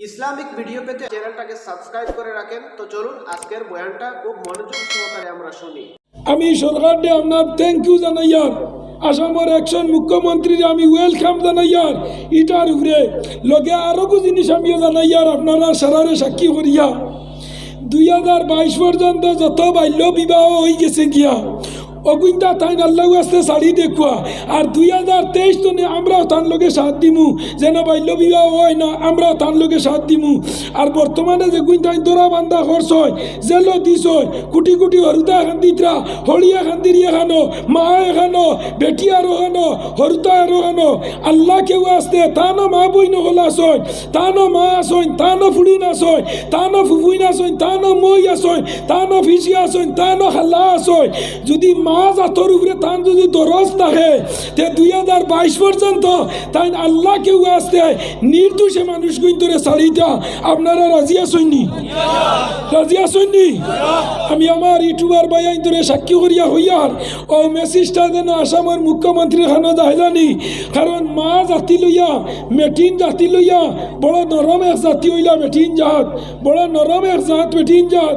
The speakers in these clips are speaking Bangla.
ইসলামিক ভিডিও পেতে চ্যানেলটাকে সাবস্ক্রাইব করে রাখেন। তো চলুন আজকের বয়ানটা খুব মনোযোগ সহকারে আমরা শুনি। আমি সরকারকে আপনার থ্যাংক ইউ জানাইয়ার, আসামের একজন মুখ্যমন্ত্রীর আমি ওয়েলকাম জানাইয়ার, ইটার উপরে লগে আরও কিছু জিনিস আমিও জানাইয়ার আপনারা সারারে সাক্ষী করিয়া 2022 পর্যন্ত যত বাল্য বিবাহ হয়ে গেছে গিয়া অগুইন্তা তাই আল্লাহ আসতে শাড়ি দেখুয়া আর 2023 তনে আমরাও তার লোকে সাথ দিমু যেন বাল্য বিবাহ হয় না, আমরাও তার লোকে সাথ দিমু। আর বর্তমানে যে গুইন্তাই দোরা বান্ধা খরচ হয় জেলো দিস হয় কুটি কুটি হরুতা খান্দিতরা হরিয়া খান্দির এখানো মা এখানো বেটিয়ার ওখানো হরুতা আর ওখানো আল্লাহ কেউ আসতে তানো মা বই নহল আসয়, তানো মা আসয়, তানো ফুড়িন আসয়, তানো ফুফুইন আসয়, তানো মই আসয়, তানো ফিসি আসয়, তানো খাল্লা আসয়। যদি মা জাতর উপরে তান যদি দরজ থাকে তে 2022 পর্যন্ত তাই আল্লাহ কেউ আসতে নির্দোষে মানুষ কিন্তু শাড়িটা আপনারা রাজি আসেননি? রাজি আসেননি? আমি আমার ইউটিউবার ভাইয়াই ধরে সাক্ষী করিয়া হইয়ার ও মেসেজটা যেন আসামের মুখ্যমন্ত্রী খানো যায় জানি, কারণ মা জাতি লইয়া মেটিন জাতি লইয়া বড় নরম এক জাতি হইলা মেটিন জাত, বড় নরম এক জাত মেটিন জাত।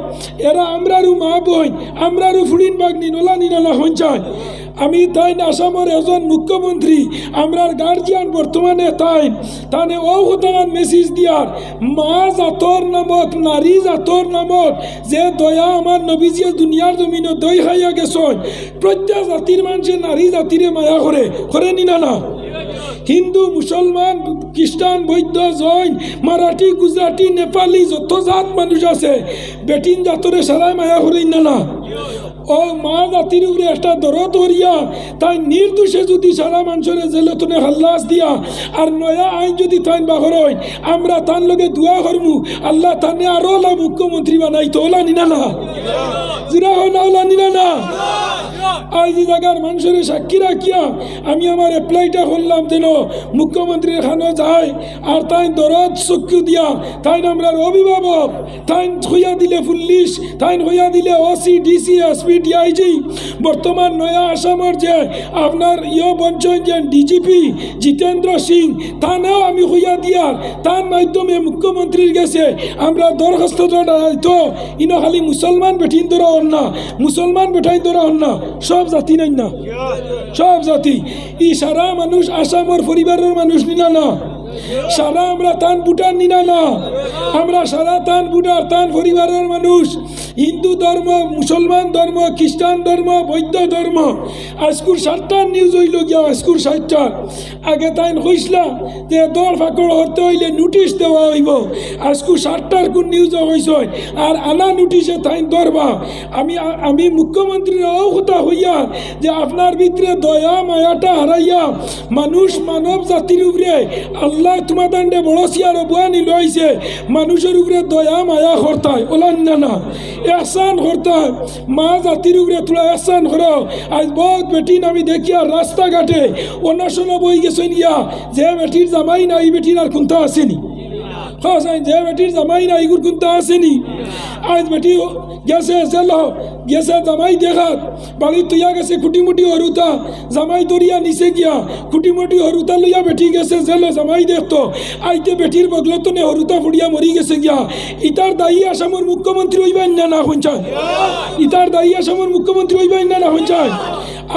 এরা আমরারও মা বই আমরারও ফুড়িন বাগনি নলা নিনালা হঞ্চায়। আমি তাই আসামের এজন মুখ্যমন্ত্রী আমরার গার্জিয়ান বর্তমানে তাই তানে ও হতান মেসেজ দিয়ার মা জাতর নামত নারী জাতর নামত যে দয়া আমার নবীজিয়ে দুনিয়ার জমিনে দই খাইয়া গেছন, প্রত্যেক জাতির মানুষে নারী জাতিরে মায়া করে নিনা না। হিন্দু মুসলমান খ্রিস্টান বৌদ্ধ জৈন মারাঠি গুজরাটি নেপালি যত জাত মানুষ আছে বেটিন জাতরে সারাই মায়া করে না। ও মা জাতির উপরে একটা দরদ হরিয়া তাই নির্দোষে যদি সারা মানুষের জেলে তুলে হাল্লাস দিয়া আর নয়া আইন যদি তাই বাহর হয় আমরা তার লগে দোয়া করমু আল্লাহ তানে আরো ওলা মুখ্যমন্ত্রী বানাই তো ওলা নিনা না জিরা হয় না ওলা নিনা না। আজ এই জায়গার মানুষের সাক্ষী রাখিয়া আমি আমার অ্যাপ্লাইটা করলাম যেন মুখ্যমন্ত্রী খানো যায় আর তাই দরদ চক্ষু দিয়া তাই আমরা অভিভাবক তাই হইয়া দিলে পুলিশ তাই হইয়া দিলে ওসি ডিসি এসপি ডিআইজি বর্তমান নয়া আসামের যে আপনার বঞ্চন যে ডিজিপি জিতেন্দ্র সিং তানেও আমি হইয়া দিয়ার তার মাধ্যমে মুখ্যমন্ত্রীর গেছে আমরা দরখাস্তটা তো ইনো খালি মুসলমান বেঠিন ধরা হন না, মুসলমান বেঠাইন ধরা হন না, সব জাতি নাই না, সব জাতি ই সারা মানুষ আসামের পরিবারের মানুষ নিনা না, সারা আমরা তান বুটার নিনা না, আমরা সারা তান বুটার তান পরিবারের মানুষ হিন্দু ধর্ম মুসলমান ধর্ম খ্রিস্টান ধর্ম বৌদ্ধ ধর্ম। আজকুর 7টার নিউজ হইল গিয়া আজকুর 7টার আগে তাই কইসলা যে দর ফাঁকড় হতে হইলে নোটিশ দেওয়া হইব, আজকুর 7টার কোন নিউজ হয়েছ আর আনা নোটিশে তাই ধরবা। আমি মুখ্যমন্ত্রীরাও কথা হইয়া যে আপনার ভিতরে দয়া মায়াটা হারাইয়া মানুষ মানব জাতির উপরে আল্লাহ তোমার দান্ডে বড় সিয়ার বয়ানি লইছে মানুষের উপরে দয়া মায়া করতায় ওলান না এহসান করতায় মা জাতির উপরে তোলা এহসান করো। আজ বহুত বেটিন আমি দেখি আর রাস্তাঘাটে অন্যান্য বই গেছেন গিয়া যে বেটির জামাই না এই বেটির আর কোনটা আসেনি, যে বেটির জামাই না এইগুর কোনটা আসেনি। আজ বেটি গেছে গেছে জামাই দেখাত বাড়ি তুইয়া গেছে খুটিমুটি হরুতা জামাই দরিয়া নিচে গিয়া খুটিমুটি হরুতা লইয়া বেটি গেছে জেলো জামাই দেখতো আইতে বেটির বদলত নে হরুতা ফুড়িয়া মরি গেছে গিয়া। ইতার দায়ী আসামের মুখ্যমন্ত্রী হইবেন না হইচান, ইতার দায়ী আসামের মুখ্যমন্ত্রী হইবেন না হইচান।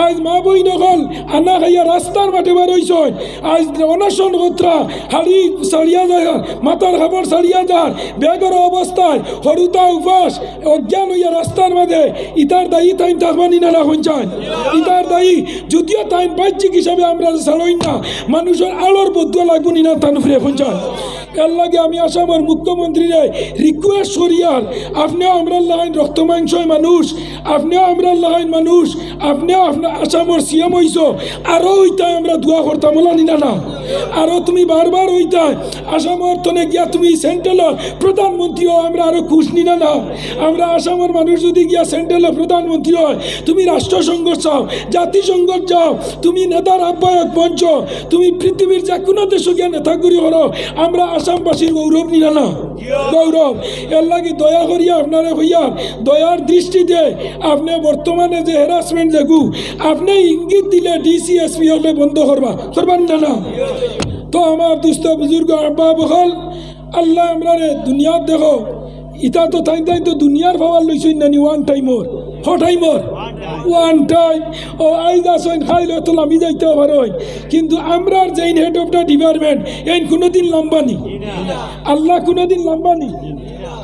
আজ মা বই নকল আনা খাইয়া রাস্তার মাঠে বার হইছ, আজ অনশন কত্রা হাড়ি সারিয়া যায় মাথার খাবার সারিয়া যার বেগর অবস্থায় হরুতা উপাস অজ্ঞান হইয়া রাস্তার মাঝে ইতার দায়ী তাইন থাকবানি না হইচান। ইতার দায়ী যদিও তাইন বাহ্যিক হিসাবে আমরা ছাড়ই না মানুষের আলোর বদুয়া লাগবনি না তান ফিরে হইচান। এর লাগে আমি আসামের মুখ্যমন্ত্রীরে রিকোয়েস্ট করিয়ার আপনিও আমরা লাইন রক্ত মাংসই মানুষ, আপনিও আমরা লাইন মানুষ, আপনিও আপনার আসামের সিএম হইছ আরও ওইটাই আমরা দোয়া করতাম ওলানি না আরও তুমি বারবার ওইটাই আসামের তনে গিয়া তুমি সেন্ট্রালের প্রধানমন্ত্রী হয় আমরা আরও খুশ নিনা না। আমরা আসামের মানুষ যদি গিয়া সেন্ট্রালের প্রধানমন্ত্রী হয় তুমি রাষ্ট্রসংঘ চাও জাতিসংঘ যাও তুমি নেতার আহ্বায়ক মঞ্চ তুমি পৃথিবীর যে কোনো দেশ গিয়া নেতাগুরি করো আমরা আসামবাসীর গৌরব নিনা না গৌরব। এর লাগে দয়া করিয়া আপনারা হইয়া দয়ার দৃষ্টিতে আপনি বর্তমানে যে হ্যারাসমেন্ট যেগু আপনি ইঙ্গিত দিলে ডিসিএসপি হলে বন্ধ করবার না। তো আমার দুস্থ বুজুর্গ আব্বা বহল আল্লাহ আমরা রে দুনিয়ার দেখো ইটা তো তাই তো দুনিয়ার ভাবার লইছই নানি ওয়ান টাইমর টাইমর ওয়ান টাইম ও আইজ আসইন খাইলে তো লামি যাইতে পারই কিন্তু আমরার যেইন হেড অফ দ্য ডিপার্টমেন্ট এই কোনোদিন লম্বানি আল্লাহ কোনোদিন লম্বানি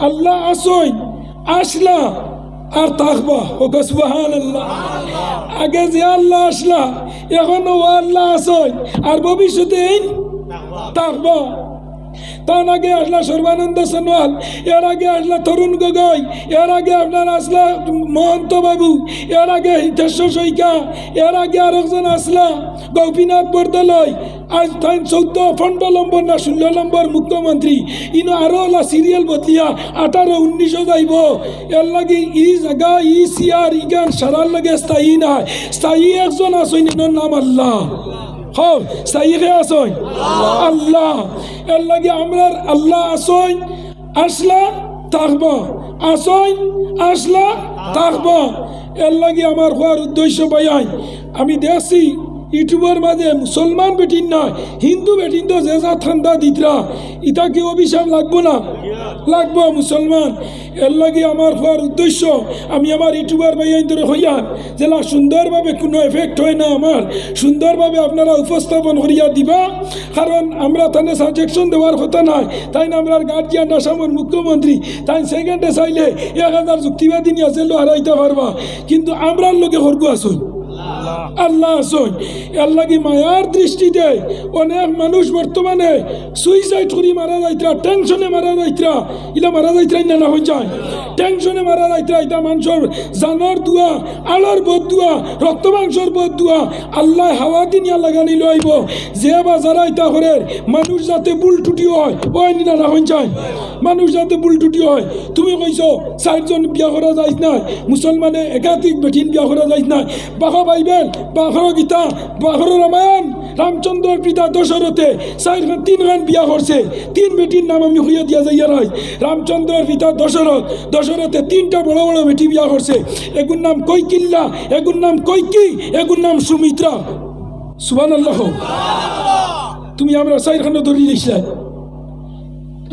আল্লাহ আসইন আসলা আর থাকবা ও সুবহানাল্লাহ আগে যে আল্লাহ আসলা এখন ও আল্লাহ আসইন আর ভবিষ্যতে এই থাকবা তার আগে আসলা সর্বানন্দ সোনোয়াল এর আগে আসলা তরুণ গগৈ এর আগে আপনার আসলা মহন্ত বাবু এর আগে হিতেশ্বর শইকা এর আগে আরেকজন আসলা গোপীনাথ বরদলৈ আজ তাই 14 নম্বর না 16 নম্বর মুখ্যমন্ত্রী ইনো আরো ওলা সিরিয়াল বদলিয়া 18-19 যাইব এর লাগে ই জায়গা ই সিআর ইগান সারার লাগে স্থায়ী নাই স্থায়ী একজন আসইন ইনোর নাম আল্লাহ হও স্থায়ী আসইন আল্লাহ এর লাগে আমরার আল্লাহ আসইন আসলা থাকবা আসইন আসলা থাকবা এর লাগে আমার হওয়ার উদ্দেশ্য ভাইয়াই আমি দেখছি ইউটিউবের মাঝে মুসলমান বেটিন না হিন্দু বেটিন তো যে যা ঠান্ডা দিতরা ইটা কি অভিশাপ লাগবো না লাগবো মুসলমান এর লাগে আমার হওয়ার উদ্দেশ্য আমি আমার ইউটিউবার ভাইয়াই ধরে হইয়ান যেটা সুন্দরভাবে কোনো এফেক্ট হয় না আমার সুন্দরভাবে আপনারা উপস্থাপন করিয়া দিবা কারণ আমরা তাহলে সাজেকশন দেওয়ার কথা নয় তাই না আমরা গার্জিয়ান আসামের মুখ্যমন্ত্রী তাই সেকেন্ডে চাইলে 1000 যুক্তিবাদী নিয়ে আসলে হারাইতে পারবা কিন্তু আমরার লোকে হরগু আসুন আল্লাহ আসুন এর লাগে মায়ার দৃষ্টিতে অনেক মানুষ বর্তমানে সুইসাইড করি মারা যাইতরা টেনশনে মারা যাইতরা ইলা মারা যাইতরাই না হয়ে যায় টেনশনে মারা যাইতরা এটা মানুষের জানর দুয়া আলোর বোধ দুয়া রক্ত মাংসর বোধ দুয়া আল্লাহ হাওয়া দিনিয়া লাগানি লইব যে বা যারা এটা করে মানুষ যাতে ভুল টুটি হয় ওই না হয়ে যায় মানুষ যাতে ভুল টুটি হয় তুমি কইছো 4 জন বিয়া করা যাইত না মুসলমানে একাধিক বেটিন বিয়া করা যাইত না বাবা বাইবেল বাঘর গীতা বাঘর রামায়ণ রামচন্দ্রের পিতা দশরথে 3 খান বিয়া করছে 3 বেটির নাম আমি হইয়া দিয়া যাইয়া নাই রামচন্দ্রের পিতা দশরথে 3টা বড় বড় বেটি বিয়া করছে এগুর নাম কৈকিল্লা এগুর নাম কৈকি এগুর নাম সুমিত্রা সুবহানাল্লাহ তুমি আমরা 4 খান ধরি দিছিলা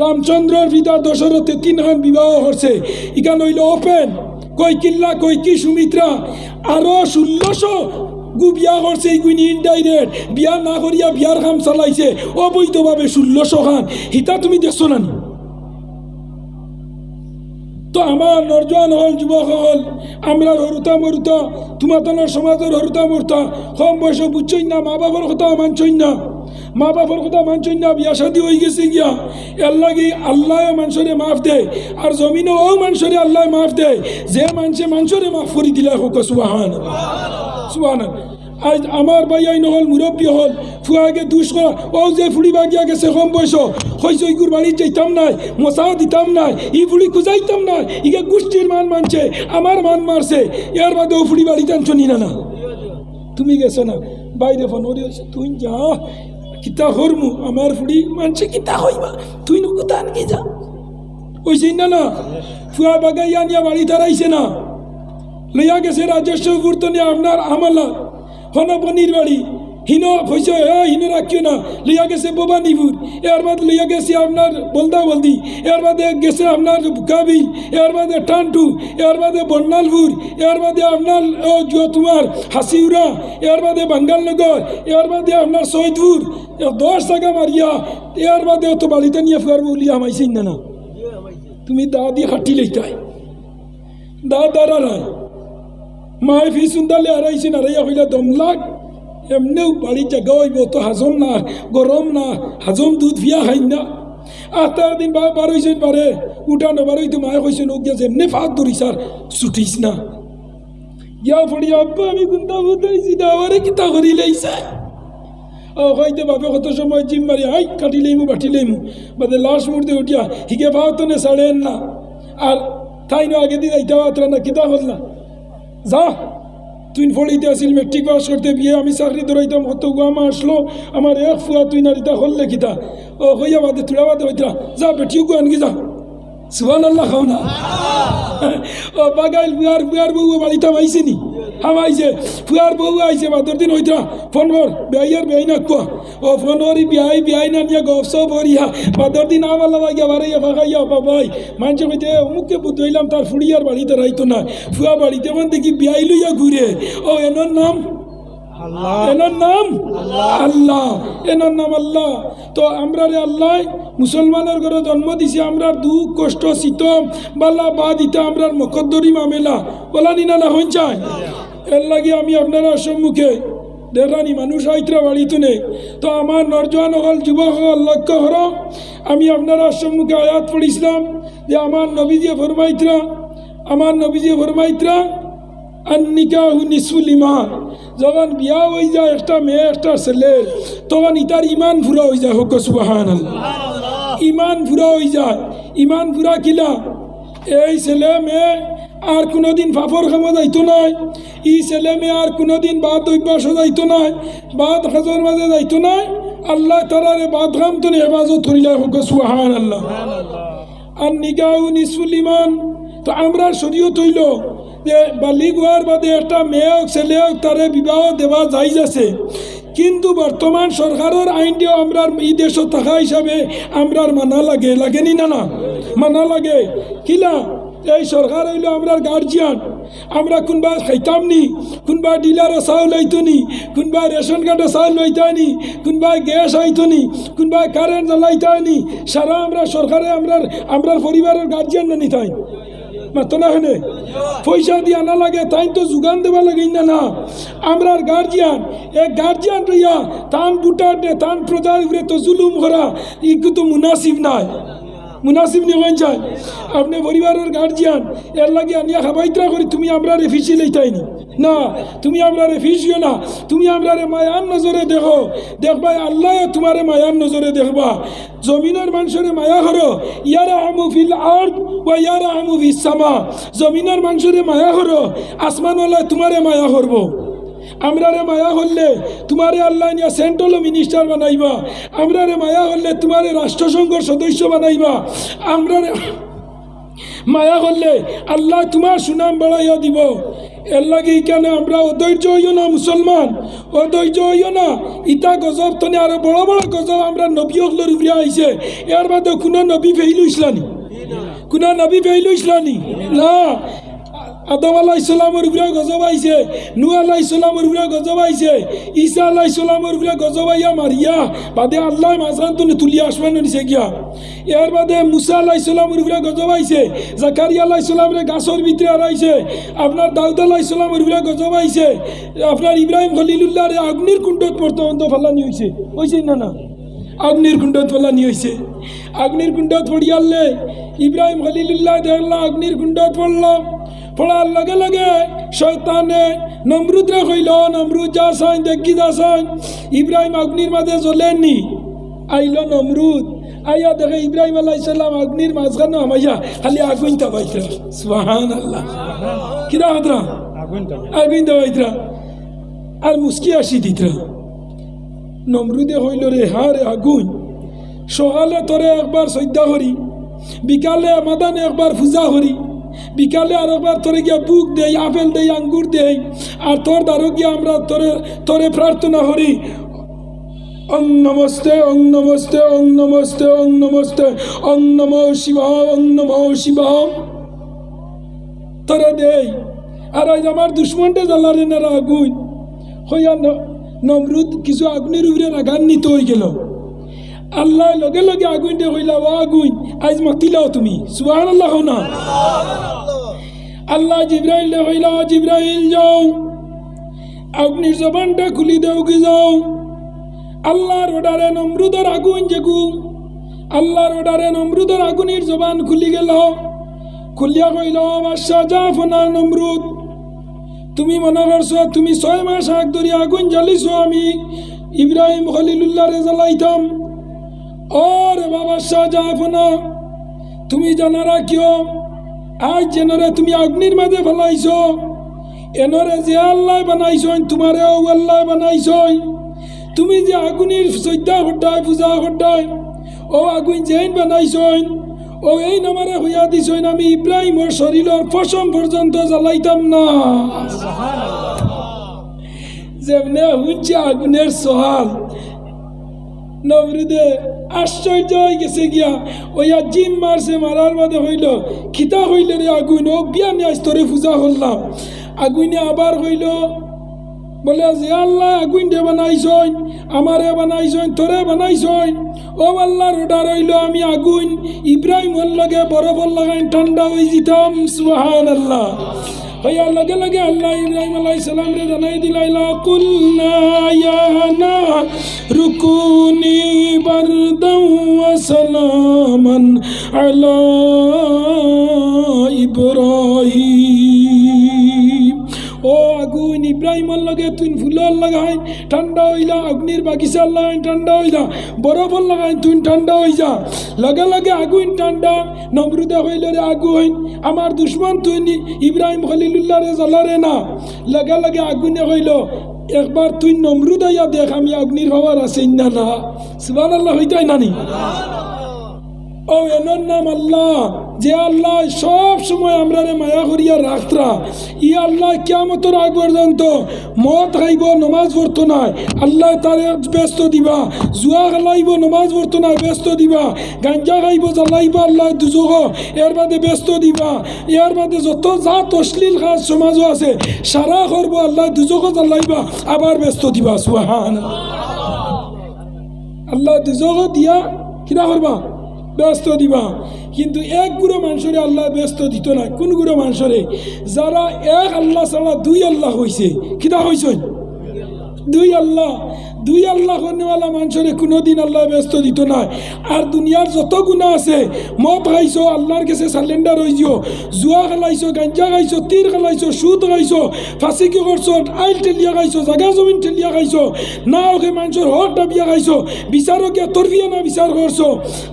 রামচন্দ্রের পিতা দশরথে 3 খান বিবাহ করছে ইখান হইল ওপেন কৈকিল্লা কৈকি সুমিত্রা আরো 1600 গু বিয়া করছে এইগুনি ইনডাইরেক্ট বিয়া না করিয়া বিয়ার কাম চালাইছে অবৈধভাবে 1600 খান হিতা তুমি দেখছো না তো আমার নরজওয়ান হল যুবক হল আমরা হরুতা মরুতা তোমাদের সমাজের হরুতা মরুতা কম বয়স বুঝছই না মা বাবার কথা মানছই না মা বাবার কথা মানছই না বিয়া শাদী হয়ে গেছে গিয়া এর লাগে আল্লাহ মানুষরে মাফ দেয় আর জমিনও ও মানুষরে আল্লাহ মাফ দেয় যে মানুষরে মাফ করে দিলে হোক সুবহানাল্লাহ আজ আমার ভাইয়াই নহল মুরব্বী হল ফুয়াগে দুষ করা ও যে ফুড়ি বাগিয়া গেছে কম বয়স হয়েছে ওইগুর বাড়ি যাইতাম নাই মশাও দিতাম নাই ই ফুড়ি খুঁজাইতাম নাই ইগে গোষ্ঠীর মান মানছে আমার মান মারছে এর বাদে ও ফুড়ি বাড়ি টানছো নি না তুমি গেছো না বাইরে ফোন ওরে তুই যা কিতা হরমু আমার ফুড়ি মানছে কিতা হইবা তুই কোথা আনকে যা ওইসি না ফুয়া বাগাইয়া নিয়ে বাড়ি তারাইছে না লইয়া গেছে রাজস্ব গুরুত্ব নিয়ে আপনার আমলা হনপনির বাড়ি হিন হয়েছে হিন রাখিও না লইয়া গেছে বোবানিপুর এর বাদ লইয়া গেছে আপনার বলদা বলদি এর বাদে গেছে আপনার বুকাবিল এর বাদে টানটু এর বাদে বন্যালপুর এর বাদে আপনার তোমার হাসিউরা এর বাদে বাঙ্গালনগর এর বাদে আপনার সৈদপুর 10 টাকা মারিয়া এর বাদে তো বাড়িতে নিয়ে ফুয়ার বলিয়া আমাইছেন না তুমি দা দিয়ে খাটি লইতাই দা দাঁড়া নাই মায় ফি সুন্দালে আড়াইছেন আড়াইয়া হইলে দম লাগ এমনিও বাড়ির জায়গা হইব তো হাজম না গরম না হাজম দুধ ভিয়া খাই না 8 দিন বার হয়েছেন পারে উঠানো বার হইতে মায়ে কইছেন ও গেছে এমনি ফাঁক ধরিস আর ছুটিস না গিয়া পড়ি আব্বা আমি গুন্দা বুঝাইছি না আমারে কিতা করি লাইছে ও হইতে বাপে কত সময় জিম মারি হাই কাটি লইমু বাটি লইমু বাদে লাশ মুড়তে উঠিয়া হিগে ভাও তো ছাড়েন না আর তাই না আগে দিয়ে যাইতে পারত না কিতা হল না যা তুই ফলিতে আসিল মেট্রিক পাস করতে বিয়ে আমি চাকরি ধরাইতাম কত গুয়ামা আসলো আমার এক ফুয়া তুই নারিতা হল কিতা ও হইয়া বাদে তুলা বাদে হইতরা যা বেটিও গু আনকি যা সুবহানাল্লাহ খাও না ও বাগাইল বুয়ার বউ বাড়িতে আইসেনি হামাইছে ফুয়ার বউ আইছে বাদর দিন হইতা ফোন কর বেয়াইয়ার বেয়াই না কুয়া ও ফোন করি বিয়াই না নিয়ে গপ সপ হরিয়া বাদর দিন আমার লাগাইয়া বাড়াইয়া ফাঁকাইয়া বাবাই মানুষ কইতে অমুককে বুদ্ধ হইলাম তার ফুড়িয়ার বাড়িতে রাইতো না ফুয়া বাড়িতে কোন দেখি বিয়াই লইয়া ঘুরে ও এনার নাম এনার নাম আল্লাহ এনার নাম আল্লাহ তো আমরা রে আল্লাহ মুসলমানের ঘরে জন্ম দিছে আমরা দুঃখ কষ্ট শীতম বাল্লা বা দিতে আমরা মকদ্দরি মামেলা বলা নি না হইন চাই এর লাগে আমি আপনারা সম্মুখে দেখানি মানুষ আইত্রা বাড়িতে নেই তো আমার নরজওয়ান হল যুবক হল লক্ষ্য হর আমি আপনারা সম্মুখে আয়াত পড়িছিলাম যে আমার নবীজি ফরমাইত্রা আন্নিকাহু নিসফুল ইমান যখন বিয়া হয়ে যায় একটা মেয়ে একটা ছেলে তখন ইতার ইমান ফুরা হয়ে যায় হোক সুবহানাল্লাহ ইমান ফুরা হয়ে যায় ইমান ফুরা কিলা এই ছেলে মেয়ে আর কোনোদিন ফাফর খামা যাইতো নাই ই ছেলে মেয়ে আর কোনোদিন বাদ অভ্যাস যাইতো নাই বাদ হাজর মাঝে যাইতো নাই আল্লাহ তারারে বাদ খাম তো হেফাজত করিলা হোক সুবহানাল্লাহ আর নিকাহু নিসফুল ইমান তো আমরা শরীয়ত হইল যে বালিগ হওয়ার বাদে একটা মেয়ে হোক ছেলে হোক তারে বিবাহ দেওয়া যাইজ আছে কিন্তু বর্তমান সরকারের আইনটিও আমরা এই দেশে থাকা হিসাবে আমরা মানা লাগেনি না মানা লাগে কিলা এই সরকার হইল আমরা গার্জিয়ান আমরা কোনবা খাইতাম নি কোনবা ডিলারও চাউল আইতো নি কোনবা রেশন কার্ডও চাউল লইতানি কোনবা গ্যাস আইতো নি কোনবা কারেন্ট জ্বালাইতানি সারা আমরা সরকারে আমরা পরিবারের গার্জিয়ান না নিতাই মাতো না হেনে পয়সা দিয়ে আনা লাগে তাই তো যোগান দেওয়া লাগে না আমরা গার্জিয়ান এক গার্জিয়ান রইয়া তান বুটার দে তান প্রজার উপরে তো জুলুম করা ইগু তো মুনাসিব নাই মুনাসিব নিয়ে হয়ে যায় আপনি পরিবারের গার্জিয়ান এর লাগে আনিয়া খাবাইত্রা করি তুমি আমরা রেফিসি লইতাইনি না তুমি আমরা রেফিসিও না তুমি আমরা মায়ার নজরে দেখো দেখবা আল্লাহ তোমারে মায়ার নজরে দেখবা জমিনের মানুষের মায়া করো ইয়ারা আমু ফিল আর্দ ও ইয়ারা আমু ফিস সামা জমিনের মানুষের মায়া করো আসমানওয়ালা তোমারে মায়া করবো আমরারে মায়া হলে তোমারে আল্লাহ নিয়া সেন্ট্রাল মিনিস্টার বানাইবা আমরারে মায়া হলে তোমারে রাষ্ট্রসংঘের সদস্য বানাইবা আমরারে মায়া হলে আল্লাহ তোমার সুনাম বাড়াইয়া দিব এর লাগে এখানে আমরা অধৈর্য হইও না মুসলমান অধৈর্য হইও না ইটা গজব তনে আরো বড় বড় গজব আমরা নবী হকলের উপরে আইছে এর বাদে কোনো নবী ফেইলু ইসলানি কোনো নবী ফেইলু ইসলানি না আদম আলাহ ইসলামের উপরে গজব আইছে নূহ আলাহ ইসলামের উপরে গজব আইছে ঈসা আলাহ ইসলামের উপরে গজব আইয়া মারিয়া বাদে আল্লাহ মাঝখান তো তুলিয়া আসমানো নিছে গিয়া এর বাদে মুসা আলাহ ইসলামের উপরে গজব আইছে জাকারিয়া আলাহ ইসলামের গাছর ভিতরে আইছে আপনার দাউদ আলাহ ইসলামের উপরে গজব আইছে আপনার ইব্রাহিম খলিলুল্লাহরে অগ্নির কুণ্ডত পর্যন্ত ফালানি হয়েছে না অগ্নির কুণ্ডত ফালানি হয়েছে অগ্নির কুণ্ডত পড়িয়ালে ইব্রাহিম খলিলুল্লাহ দেখলাম অগ্নির কুণ্ডত পড়ার লগে লগে শয়তানে নমরুদরে কইল নমরুদ যা সাইন দেখি যা সাইন ইব্রাহিম অগ্নির মাঝে জ্বলেননি আইল নমরুদ আইয়া দেখে ইব্রাহিম আলাইহিস সালাম অগ্নির মাঝখানে আমাইয়া খালি আগুন তাবাইতা সুবহানাল্লাহ কিরা হতরা আগুন তাবাইতা আর মুস্কি আসি দিতরা নমরুদে হইল রে হারে আগুন সকালে তোরে একবার সৈদ্যা করি বিকালে মাদানে একবার পূজা করি বিকালে আর একবার তোরে গিয়া বুক দেই আপেল দেই আঙ্গুর দেই আর তোর দ্বারো গিয়া আমরা তোরে প্রার্থনা করি ওং নমস্তে ওং নমস্তে ওং নমস্তে ওং নমস্তে ওং নমো শিবায় ওং নমো শিবায় তোরা দেই আর আজ আমার দুশ্মনটা জ্বালারে না আগুন হইয়া নমরুদ কিছু আগুনের উপরে রাগান্বিত হয়ে গেল আল্লাহ লগে লগে আগুন দিয়ে কইলা ও আগুন আজ মাতিলাও তুমি সুবহানাল্লাহ না আল্লাহ জিব্রাইল দে কইলা জিব্রাইল যাও আগুনের জবানটা খুলি দেও কি যাও আল্লাহর অর্ডারে নমরুদের আগুন যেগু আল্লাহর অর্ডারে নমরুদের আগুনের জবান খুলি গেল খুলিয়া কইল বাদশা জাফনা নমরুদ তুমি মনে করছো তুমি 6 মাস আগ ধরে আগুন জ্বালিছো আমি ইব্রাহিম খলিলুল্লাহরে জ্বালাইতাম ওরে বাবা শাহজাহানা তুমি জানা রাখিও আজ যেনরে তুমি অগ্নির মাঝে ফেলাইছো এনরে যে আল্লাহ বানাইছো তোমারেও আল্লাহ বানাইছো তুমি যে আগুনের শ্রদ্ধা হটায় পূজা হটায় ও আগুন যেন বানাইছো ও এই নামারে হইয়া দিছ আমি ইব্রাহিমের শরীরের পশম পর্যন্ত জ্বালাইতাম না যেমনে হুঁচে আগুনের সহাল নবরুদে আশ্চর্য হয়ে গেছে গিয়া ওইয়া জিম মারছে মারার বাদে হইল খিতা হইলে রে আগুন ও বিয়া নিয়ে স্তরে পূজা করলাম আগুনে আবার হইল বলে যে আল্লাহ আগুন দে বানাইছইন আমারে বানাইছইন তোরে বানাইছইন ও আল্লাহর অর্ডার হইল আমি আগুন ইব্রাহিমর লগে বরফর লাগাইন ঠান্ডা হয়ে যেতাম সুবহানাল্লাহ হইয়া লগে লগে আল্লাহ ইব্রাহিম আলাইহিস সালাম রে জানাই দিলাইলা কুলনা ইয়া রুকুনি বারদাও ওয়া সালামান আলা ইব্রাহিম ও আগুন ইব্রাহিমর লগে তুই ফুলর লাগাইন ঠান্ডা হইলা অগ্নির বাগিচার লাগাইন ঠান্ডা হইলা বরফর লাগাইন তুই ঠান্ডা হই যা লগে লগে আগুন ঠান্ডা নমরুদে হইল রে আগুন আমার দুশ্মন তুই ইব্রাহিম খলিলুল্লাহ রে জ্বলারে না লগে লগে আগুনে হইল একবার তুই নমরুদ হইয়া দেখ আমি অগ্নির হওয়ার আছে না না সুবহানাল্লাহ হইতাই নানি ও এনার নাম আল্লাহ যে আল্লাহ সব সময় আমরা রে মায়া করিয়া রাখতরা ই আল্লাহ কিয়ামতের আগ পর্যন্ত মদ খাইব নমাজ পড়তো না আল্লাহ তারে ব্যস্ত দিবা জুয়া খেলাইব নমাজ পড়তো না ব্যস্ত দিবা গাঞ্জা খাইব জ্বালাইব আল্লাহ দুজক এর বাদে ব্যস্ত দিবা এর বাদে যত জাত অশ্লীল কাজ সমাজও আছে সারা করবো আল্লাহ দুজক জ্বালাইবা আবার ব্যস্ত দিবা সুবহানাল্লাহ আল্লাহ দুজক দিয়া কিনা করবা ব্যস্ত দিবা কিন্তু এক গুরু মানুষরে আল্লাহ ব্যস্ত দিত না কোন গুরু মানুষরে যারা এক আল্লাহ ছাড়া দুই আল্লাহ হয়েছে কিতা হয়েছে দুই আল্লাহ করনেওয়ালা মানুষরে কোনোদিন আল্লাহ ব্যস্ত দিত না আর দুনিয়ার যত গুণা আছে মদ খাইছো আল্লাহর কাছে সারেন্ডার হয়েছো জুয়া খেলাইছো গাঞ্জা খাইছো তীর খেলাইছো সুদ খাইছো ফাঁসি কি করছো আইল ঠেলিয়া খাইছো জাগা জমিন ঠেলিয়া খাইছো না ওকে মানুষের হক ডাবিয়া খাইছো বিচারকে তরফিয়া না বিচার করছো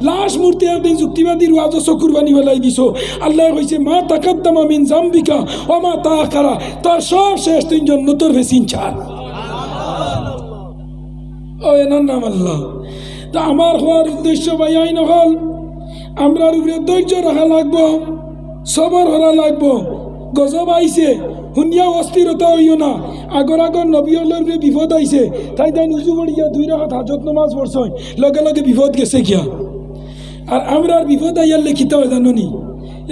লাশ মূর্তি একদিন যুক্তিবাদীর ওয়াজও চকুর বানি ফেলাই দিছো আল্লাহ কইছে মা তাকাদ্দামা মিন জাম্বিকা ও মা তাআখারা তার সব শেষ তুই জন্নতর ভেসিন ছাড় ও এনার নাম আল্লাহ তা আমার হওয়ার উদ্দেশ্য ভাইয়াই নহল আমরার উপরে ধৈর্য রাখা লাগবো সবর হরা লাগবো গজব আইছে শুনিয়া অস্থিরতা হইও না আগর নবীর বিপদ আইছে তাই উজু করিয়া 2 রাকাত হাজত নামাজ পড়ছই লগে লগে বিপদ গেছে গিয়া আর আমরার বিপদ আইয়ার লিখিত হয় জানি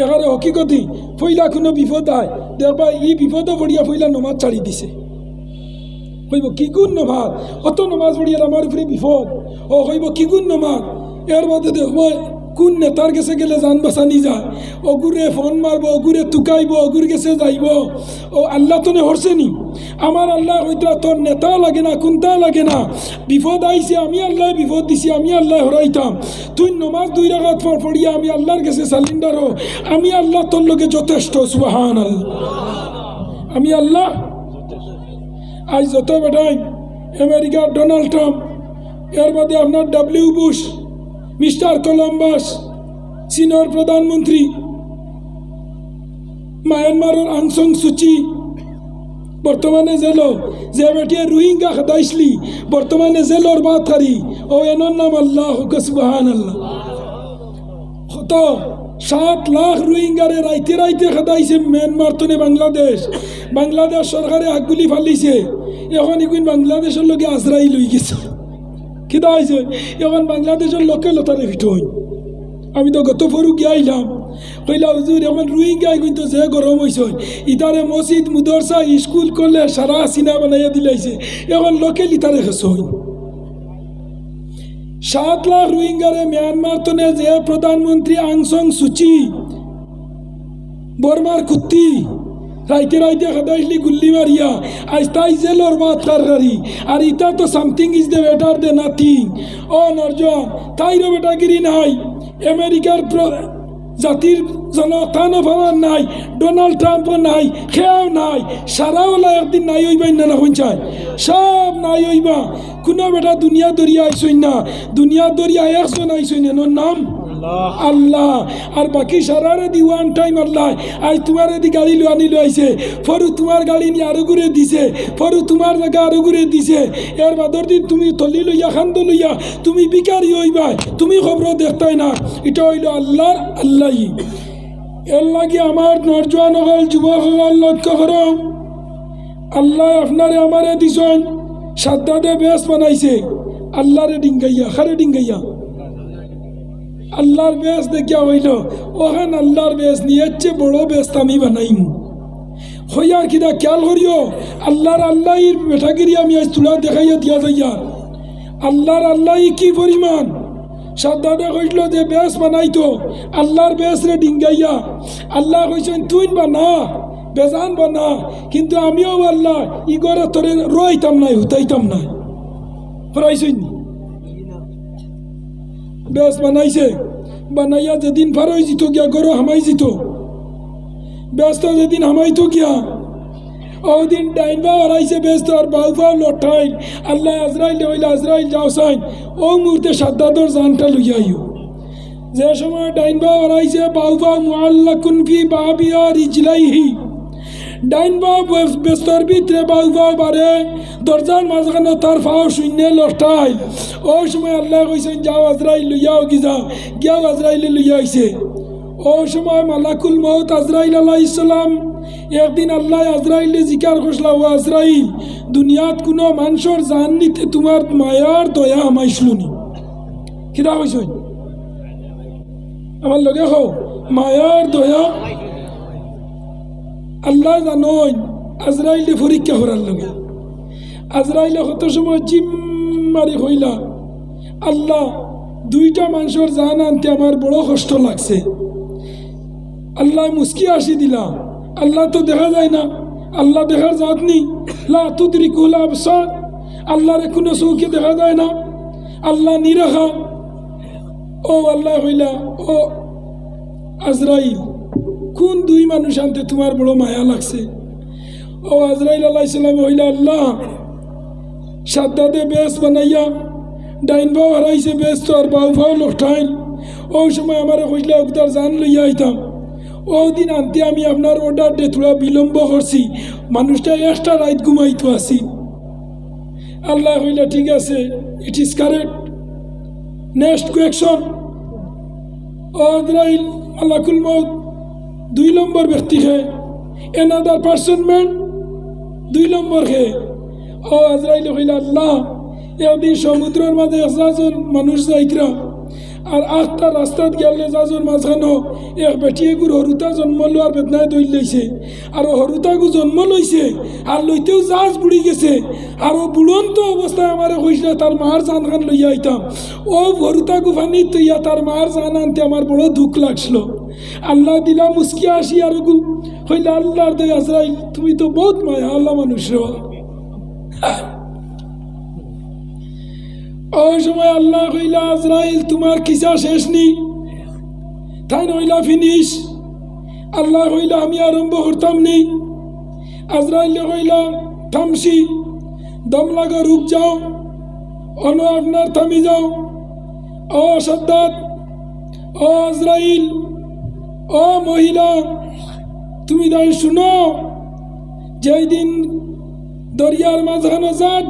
এখানে হকিকতি ফইলা কোনো বিপদ আয় দেখবা ই বিপদও পড়িয়া ফইলা নমাজ ছাড়ি দিছে কইব কি গুণ নমাজ অত নমাজ পড়িয়ার আমার উপরে বিপদ ও কইব কি গুণ নমাজ এর বাদে দেখব কোন নেতার কাছে গেলে জান বাঁচানি যায় অগুরে ফোন মারব অগুরে তুকাইব অগুর কাছে যাইব ও আল্লাহ তো হরছে নি আমার আল্লাহ হইতা তোর নেতা লাগে না কোনটা লাগে না বিপদ আইছে আমি আল্লাহ বিপদ দিছি আমি আল্লাহ হরাইতাম তুই নমাজ 2 রাকাত পড়িয়া আমি আল্লাহর কাছে সারেন্ডার হো আমি আল্লাহ তোর লগে যথেষ্ট সুবহানাল্লাহ আমি আল্লাহ আজ যত বেটাই আমেরিকার ডোনাল্ড ট্রাম্প এর বাদে আপনার ডব্লিউ বুশ মিস্টার কলম্বাস চীনের প্রধানমন্ত্রী মায়ানমারের আং সাং সুচি বর্তমানে জেল যে বেটিয়ে রোহিঙ্গা খেদাইছলি বর্তমানে জেলর বাথারি ও এনার নাম আল্লাহ সুবহানাল্লাহ কত 7 লাখ রোহিঙ্গারে রাইতে রাইতে খেদাইছে মিয়ানমার তনে বাংলাদেশ সরকারে আগগুলি ফালিছে এখন এগুন বাংলাদেশের লগে আজরাইল হয়ে গেছে কিতা হয়েছে এখন বাংলাদেশের লোকে লতারে ভিটো হই আমি তো গত ফরু গিয়ে আইলাম কইলা হুজুর এখন রোহিঙ্গা কিন্তু যে গরম হয়েছে ইতারে মসজিদ মুদরসা স্কুল কলেজ সারা সিনা বানাইয়া দিলাইছে এখন লোকে লিতারে খেস হই 7 লাখ রোহিঙ্গারে মিয়ানমার তনে যে প্রধানমন্ত্রী আং সাং সুচি বর্মার কুত্তি রাইতে রাইতে খেদাইছলি গুল্লি মারিয়া আজ তাই জেলর বাদ কারগারি আর ইটা তো something is the better than nothing ও নরজন তাইরও বেটাগিরি নাই আমেরিকার জাতির জনতানো ভাবার নাই ডোনাল্ড ট্রাম্পও নাই খেয়াও নাই সারাওলা একদিন নাই হইবাই না শুনছাই সব নাই হইবা কোনো বেটা দুনিয়া দরিয়া আইসই না দুনিয়া দরিয়া একজন আইসই না নাম আল্লাহ আর বাকি সারারে দি ওয়ান টাইম আল্লাহ আজ তোমার এদি গাড়ি লো আনি লো আইছে ফরু তোমার গাড়ি নিয়ে আরো ঘুরে দিছে ফরু তোমার জায়গা আরো ঘুরে দিছে এর বাদর দিন তুমি তলি লইয়া খান্দ লইয়া তুমি বিকারি হইবা তুমি খবর দেখতাই না এটা হইল আল্লাহর আল্লাহই এর লাগে আমার নরজওয়ান হল যুবক হল লক্ষ্য করো আল্লাহ আপনারে আমারে দিছেন সাদ্দাদে বেশ বানাইছে আল্লাহরে ডিঙ্গাইয়া খারে ডিঙ্গাইয়া আল্লাহর বেশ দেখিয়া হইল ওখান আল্লাহর বেশ নিয়ে চেয়ে বড় বেশ আমি বানাইম হইয়ার কিনা খেয়াল করিও আল্লাহ বেটাগিরি আমি আজ তুলা দেখাইয়া দিয়া যাইয়ার আল্লাহ কি পরিমাণ সাদ্দাদে কইল যে বেশ বানাইতো আল্লাহর বেশ রে ডিঙ্গাইয়া আল্লাহ কইছেন তুই বানা বেজান বানা কিন্তু আমিও আল্লাহ ইগরে তোরে রইতাম নাই হুতাইতাম নাই ফরাইছই বেশ বানাইছে বানাইয়া যেদিন ফারই জিত গিয়া গরো হামাই জিত ব্যস্ত যেদিন হামাইতো গিয়া ওদিন ডাইনবা হারাইছে ব্যস্ত আর বাউফাও লঠাইল আল্লাহ আজরাইল যাও সাইন ও মুহূর্তে সাদ্দাদর জানটা লইয়াইও যে সময় ডাইনবা হারাইছে বাউফা মুআল্লাকুন ফি বাবিয়া রিজলাইহি ডাইনবা ব্যস্তর ভিতরে বাউফা বারে দরজার মাঝখানে তার ফাও শূন্য লঠাইল ওই সময় আল্লাহ কইছেন যাও আজরাইল লইয়াও গিয়াও আজরাইলে লইয়া আইছে ওই সময় মালাকুল মউত আজরাইল আলাইহিস সালাম একদিন আল্লাহ আজরাইলে জিকার করছিল ও আজরাইল দুনিয়াত কোনো মানুষের জান নিতে তোমার মায়ার দয়া আমাইছিলনি কিরা হইছ আমার লগে হও মায়ার দয়া আল্লাহ জানই আজরাইলে পরীক্ষা করার লগে আজরাইলে কত সময় জিম মারি হইলা আল্লাহ দুইটা মানুষের জান আনতে আমার বড় কষ্ট লাগছে আল্লাহ মুস্কি আসি দিলা আল্লাহ তো দেখা যায় না আল্লাহ দেখার জাত নি লা তুদরিকুল আবসার আল্লাহরে কোনো চৌকে দেখা যায় না আল্লাহ নিরাখা ও আল্লাহ হইলা ও আজরাইল কোন দুই মানুষ আনতে তোমার বড় মায়া লাগছে ও আজরাইল আলাইহিস সালাম হইলা আল্লাহ সাদ্দাদে বেশ বানাইয়া ডাইনবাও হারাইছে বেশ তো আর বাউফাও লঠাইল ওই সময় আমার কইলা উদার জান লইয়া আইতাম ওই দিন আনতে আমি আপনার অর্ডার দিয়ে থোড়া বিলম্ব করছি মানুষটা এক্সট্রা রাইত ঘুমাইতো আছি আল্লাহ হইলা ঠিক আছে it is correct next question আজরাইল মালাকুল মউত 2 নম্বর ব্যক্তি হে এনাদার পার্সন ম্যান 2 নম্বর হে ও আজরাইল হইলা আল্লাহ একদিন সমুদ্রের মাঝে একজন মানুষ যাইতরা আর আখটা রাস্তাত গেলে যাজন মাঝখানো এক বেটিয়ে গুর হরুতা জন্ম লোয়ার বেদনায় দইল লইছে আর হরুতাগু জন্ম লইছে আর লইতেও জাহাজ বুড়ি গেছে আর ও বুড়ন্ত অবস্থায় আমার কইছিল তার মার জান খান লইয়া আইতাম ও হরুতাগু ফানি তৈয়া তার মার জান আনতে আমার বড় দুঃখ লাগছিল আল্লাহ দিলা মুস্কি আসি আর হইলে আল্লাহর দয়া আজরাইল তুমি তো বহুত মায়া আল্লাহ মানুষ ওই সময় আল্লাহ কইলা আজরাইল তোমার কিসা শেষ নি তাই নইলা ফিনিশ আল্লাহ কইলা আমি আরম্ভ করতাম নি আজরাইল কইলা থামসি দম লাগা রুক যাও অন আপনার থামি যাও ও সাদ্দাদ ও আজরাইল ও মহিলা তুমি তাই শুনো যেই দিন দরিয়ার মাঝখানে যার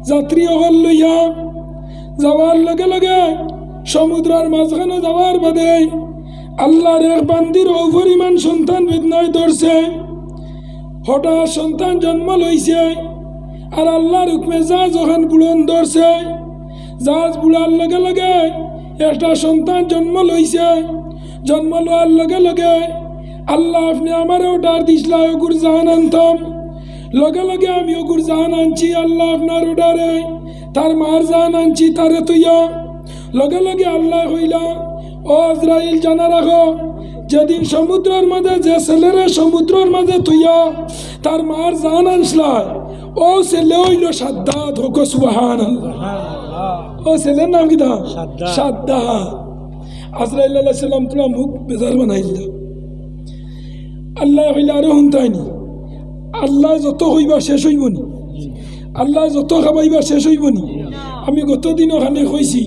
যাত্রী অকল লইয়া যাওয়ার লগে লগে সমুদ্রের মাঝখানে যাওয়ার বাদে আল্লাহর এক বান্দির অপরিমাণ সন্তান বেদনায় ধরছে হঠাৎ সন্তান জন্ম লইছে আর আল্লাহর হুকমে জাহাজ ওখান বুড়ন ধরছে জাহাজ বুড়ার লগে লগে একটা সন্তান জন্ম লইছে জন্ম লওয়ার লগে লগে আল্লাহ আপনি আমারও ডার দিসলা ওগুর জাহান আনতাম লগে লগে আমি ওগুর জাহান আনছি আল্লাহ আপনার ওডারে তার মার জাহান আনছি তারে তুইয়া লগে লগে আল্লাহ হইলা ও আজরাইল জানা রাখো যেদিন সমুদ্রের মাঝে যে ছেলেরে সমুদ্রের মাঝে তুইয়া তার মার জাহান আনসলা ও ছেলে হইল সাদ্দাত হোক সুবহানাল্লাহ ও ছেলের নাম কি দা সাদ্দাত আজরাইল আলাইহিস সালাম তোলা মুখ বেজার বানাইল আল্লাহ হইলা আরো হুনতাইনি আল্লাহ যত হইবা শেষ হইব নি আল্লাহ যত খাবাইবা শেষ হইব নি আমি গত দিন ওখানে কইছি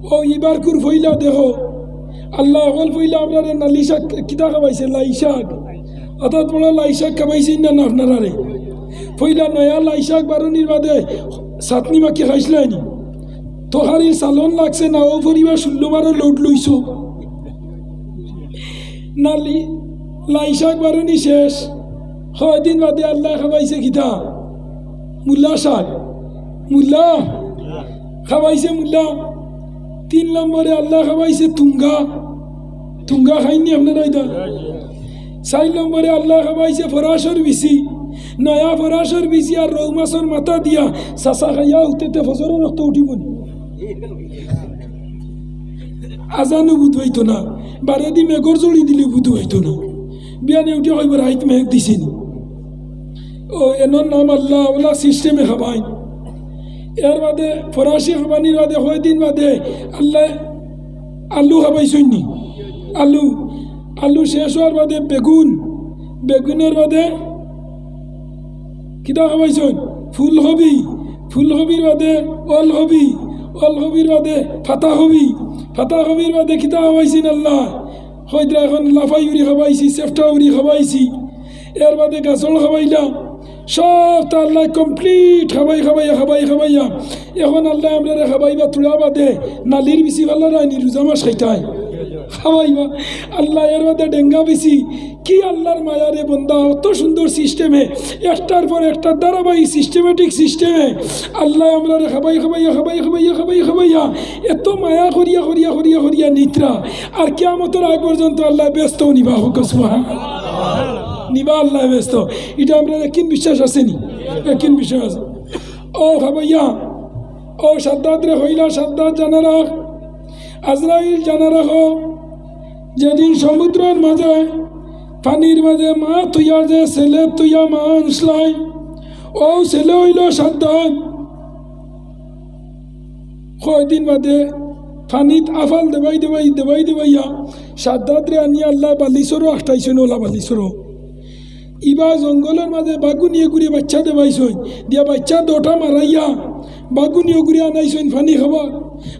ও ইবার কুর ফইলা দেখো আল্লাহ অকল ফইলা আপনার নালি শাক কিতা খাবাইছে লাই শাক অর্থাৎ বড় লাই শাক খাবাইছেন না আপনারা রে ফইলা নয়া লাই শাক বারুনির বাদে চাটনি মাখি খাইছিলাইনি তোহারির চালন লাগছে না ও পরিবার ষোলোবারও লোড লইছ নালি লাই শাক বারুনি শেষ কয়দিন বাদে আল্লাহ খাবাইছে কিতা মুল্লা সাহেব মুল্লা খাওয়াইছে মুল্লা। 3 নম্বরে আল্লাহ খাওয়াইছে তুঙ্গা, তুঙ্গা খাইনি আপনারা এটা। 4 নম্বরে আল্লাহ খাওয়াইছে ফরাসর বিচি, নয়া ফরাসর বিচি আর রৌ মাছর মাথা দিয়া চাচা খাইয়া উঠতে ফজরের রক্ত উঠিব নি? আজানো বুধ হইতো না, বারে দি মেঘর জড়ি দিলে বুধ হইতো না। বিয়ানে উঠে কইবার হাইত মেঘ দিছে নি? ও এনর নাম আল্লাহ ওলা সিস্টেমে খাবাই। এর বাদে ফরাসি খাবানির বাদে কয়দিন বাদে আল্লাহ আলু খাবাইছই নি? আলু আলু শেষ হওয়ার বাদে বেগুন, বেগুনের বাদে কিতা খাবাইছই? ফুলকবি, ফুলকবির বাদে ওলকবি, ওলকবির বাদে ফাতাকবি, ফাতাকবির বাদে কিতা খাবাইছেন আল্লাহ? হয়তো এখন লাফাই উড়ি খাবাইছি, চেফটা উড়ি খাবাইছি। এর বাদে গাছল খাবাইলাম, সব তা আল্লাহ কমপ্লিট খাবাই খাবাইয়া খাবাই খাবাইয়া এখন আল্লাহ আমরা খাবাইবা তুলা বাদে নালির বেশি ভালো রায়নি রোজা মাস খাইতাই খাওয়াইবা আল্লাহ। এর বাদে ডেঙ্গা বেশি কি আল্লাহর মায়ারে বন্ধা, অত সুন্দর সিস্টেমে একটার পর একটা ধারাবাহিক সিস্টেমেটিক সিস্টেমে আল্লাহ আমরা খাবাই খাবাইয়া খাবাই খাবাইয়া খাবাই খাবাইয়া এত মায়া করিয়া করিয়া করিয়া করিয়া নিত্রা আর কিয়ামতের আগ পর্যন্ত আল্লাহ ব্যস্ত নিবা হোক নিবা আল্লাহ ব্যস্ত। এটা আমরা একদিন বিশ্বাস আসেনি, একদিন বিশ্বাস আছে। ও খাবাইয়া ও সাদ্দাত রে হইলা, সাদ্দাত জানা রাখ, আজরাইল জানা রাখো, যেদিন সমুদ্রের মাঝে পানির মাঝে মা তুইয়া যে ছেলে তুইয়া মা আনসলাই, ও ছেলে হইল সাদ্দাত। কয়দিন বাদে পানিত আফাল দেবাই দেবাই দেবাই দেবাইয়া সাদ্দাত রে আনিয়া আল্লাহ বালিসরও আটাইছেন, ওলা বালিসরও। ইবা জঙ্গলের মাঝে বাগুনিয়ে ঘুরিয়ে বাচ্চা দেবাইছইন, দিয়া বাচ্চা দোটা মারাইয়া বাগুনিয়ে ঘুরিয়ে আনাইছইন ফানি খাবার।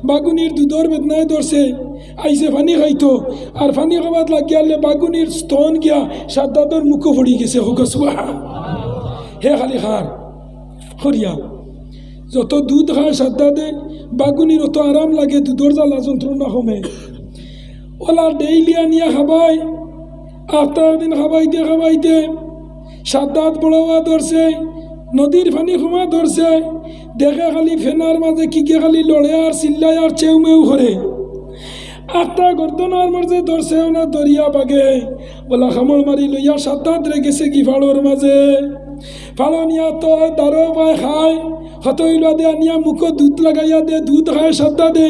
বাগুনির দুধর বেদনায় ধরছে, আইসে ফানি খাইতো আর ফানি খাবার লাগিয়ালে বাগুনির স্তন গিয়া সাদ্দাতর মুখও পড়ি গেছে হোক হে খালি খার হরিয়া। যত দুধ খায় সাদ্দাতে বাগুনির অত আরাম লাগে, দুধর জ্বালা যন্ত্রণা কমে। ওলা ডেইলি আনিয়া খাবাই, 8 দিন খাবাইতে খাবাইতে সাদ্দাত বড়োয়া ধরছে, নদীর পানি খুমা ধরছে, দেখে খালি ফেনার মাঝে কিকে খালি লড়ে আর চিল্লায় আর চেউ মেউ করে। 8টা গর্দনার মাঝে ধরছে না দরিয়া বাগে, বলা খামড় মারি লইয়া সাদ্দাত রে গেছে কি ফাড়োর মাঝে। ফাড়ো নিয়া তো দারো পায় খায়, হতইলা দে আনিয়া মুখো দুধ লাগাইয়া দে, দুধ খায় সাদ্দা দে।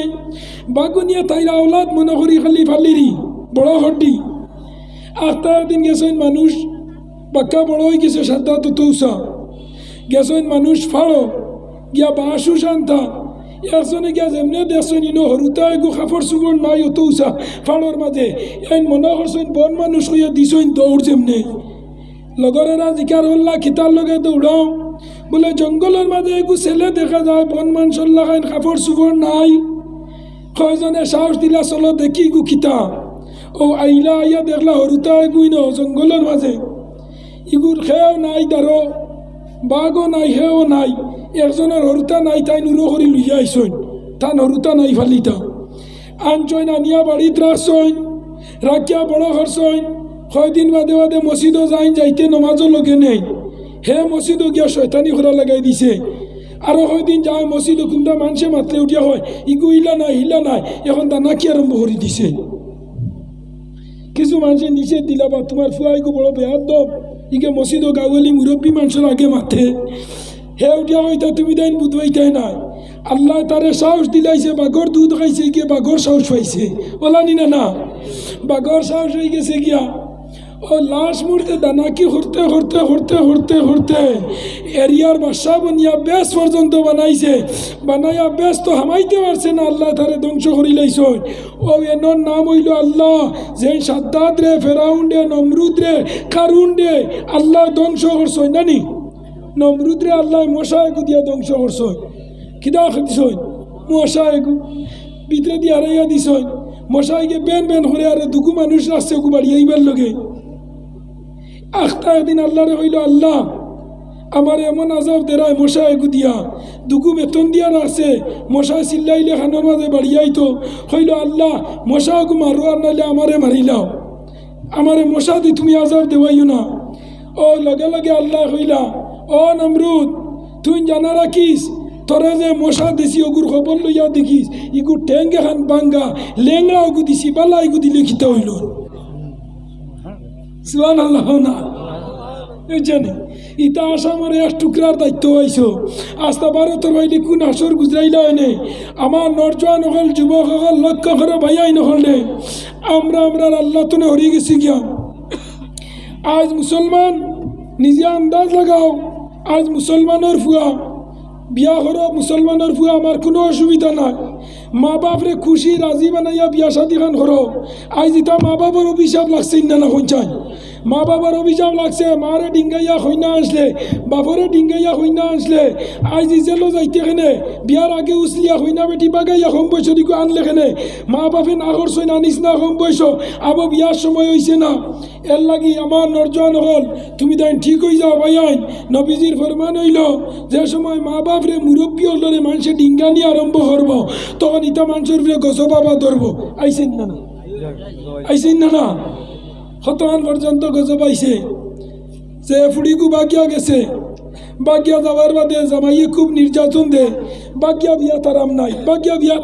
বাগুনিয়া তাইরা ওলাদ মনে করি খালি ফালিরি বড় হড্ডি। 8টা দিন গেছেন মানুষ বাক্কা বড় হয়ে গেছে, সাদ্দা তো তৌসা গেছেন মানুষ ফাড়ো গিয়া বাসু শান্তা একজনে গিয়া যেমনে দেখছেন ইনো হরুতা এগু খাফড় চুবর নাই ও তৌসা ফাড়োর মাঝে এই মনে করছেন বন মানুষ হইয়া দিছেন দৌড় যেমনে। লগরেরা জিকার হল্লা খিতার লগে দৌড়াও, বলে জঙ্গলের মাঝে এগু ছেলে দেখা যায় বন মানুষের লাগাইন খাফড় চুবর নাই। কয়জনে সাহস দিলা চলো দেখি গু খিতা। ও আইলা আইয়া দেখলা হরুতা এগুই ন জঙ্গলের মাঝে, ইগুর খেয়েও নাই, দারো বাঘও নাই, হেও নাই। একজনের হরুতা নাই, তাই নুরো করি লইয়া আইসইন, তান হরুতা নাই ফালিতা আনছইন, আনিয়া বাড়িত রাখছইন, রাখিয়া বড় করছইন। কয়দিন বাদে বাদে মসজিদও যাইন, যাইতে নমাজও লগে নেই, হে মসজিদও গিয়া শয়তানি খোরা লাগাই দিছে। আরও কয়দিন যায় মসজিদ কোনটা মানুষে মাত্রে উঠিয়া হয় ইগু ইলা নাই হিলা নাই, এখন দানা কি আরম্ভ করে দিছে। কিছু মানুষের নিচে দিলা বা তোমার ফুয়াইগু বড় বেহাত দব, ইকে মসজিদ গাওয়ালি মুরব্বী মানুষের আগে মাথে হে উঠিয়া হইতা তুমি দাইন বুধবাইতাই নাই। আল্লাহ তারে সাহস দিলাইছে, বাঘর দুধ খাইছে গিয়ে বাঘর সাহস পাইছে, ওলানি না না বাঘর সাহস হয়ে গেছে গিয়া। ও লাশ মুড়তে দানাকি হরতে হরতে হরতে হরতে হরতে এরিয়ার বাসা বনিয়া বেশ পর্যন্ত বানাইছে, বানাইয়া বেশ তো হামাইতে পারছে না, আল্লাহ তারে ধ্বংস করি লাইছ। ও এনর নাম হইল আল্লাহ, যে সাদ্দাত রে ফেরাউন রে নমরুদ রে কারুন রে আল্লাহ ধ্বংস করছ নানি। নমরুদ রে আল্লাহ মশা এগু দিয়া ধ্বংস করছ, খিদা দিছ মশা এগু ভিতরে দিয়ে হারাইয়া দিছ। মশাইকে বেন বেন করে আর দুগু মানুষ আসছে ওগু বাড়িয়ে এইবার লগে। 8টা দিন আল্লাহরে হইল আল্লাহ আমার এমন আজাব দেরায় মশা এগু দিয়া, দুগু বেতন দিয়া রাখছে, মশা চিল্লাইলে খানোর মাঝে বাড়িয়াই তো হইল আল্লাহ মশা এগু মারো আর নাইলে আমারে মারিলাও, আমারে মশা দি তুমি আজাব দেওয়াইও না। ও লগে লগে আল্লাহ হইলা ও নমরুদ তুই জানা রাখিস তোরা যে মশা দিছি ওগুর খবর লইয়া দেখিস ইগু ঠেঙ্গে খান বাঙ্গা লেঙ্গা ওগু দিছি বালা ইগু দিলে খিতে হইল সুবহানাল্লাহ না জানে ইতা আসামের এক টুকরার দায়িত্ব হয়েছো আস্তা ভারতের বাইরে কোন আসর গুজরাইলা এনে আমার নরজোয়ান হল যুবক হল লক্ষ্য করে ভাইয়াই নহলে আমরা আল্লাহ তুনে হরিয়ে গেছি গিয়া আজ মুসলমান নিজে আন্দাজ লাগাও আজ মুসলমানের ফুয়া বিয়া করো মুসলমানের ফুয়া আমার কোনো অসুবিধা নাই মা বাপরে খুশি রাজি বানাইয়া বিয়া শাদি খান করো আজ ইতা মা বাবার অভিশাপ লাগছে না হইচাই মা বাবার অভিশাপ লাগছে মারে ডিঙ্গাইয়া হইনা আসলে বাপরে ডিঙ্গাইয়া হইনা আসলে আজ ইজেলো যাইতে খেনে বিয়ার আগে উসলিয়া হইনা বেটি বাগাইয়া কম বয়স দিকে আনলে খেনে মা বাপে না করছই না নিস না কম বয়স আবার বিয়ার সময় হইছে না এর লাগি আমার নরজওয়ান হল তুমি তাই ঠিক হয়ে যাও ভাই আইন নবীজির ফরমান হইল যে সময় মা বাপরে মুরব্বী হলরে মানুষে ডিঙ্গা নিয়ে আরম্ভ করব তখন ইটা মানুষের উপরে গছ বাবা ধরবো আইসেন না আইসেন না কতক্ষণ পর্যন্ত গজব আইছে যে ফুড়িগু বাগিয়া গেছে বাগিয়া যাওয়ার বাদে জামাইয়ে খুব নির্যাতন দে বাগিয়া বিয়া তারাম নাই বাগিয়া বিয়া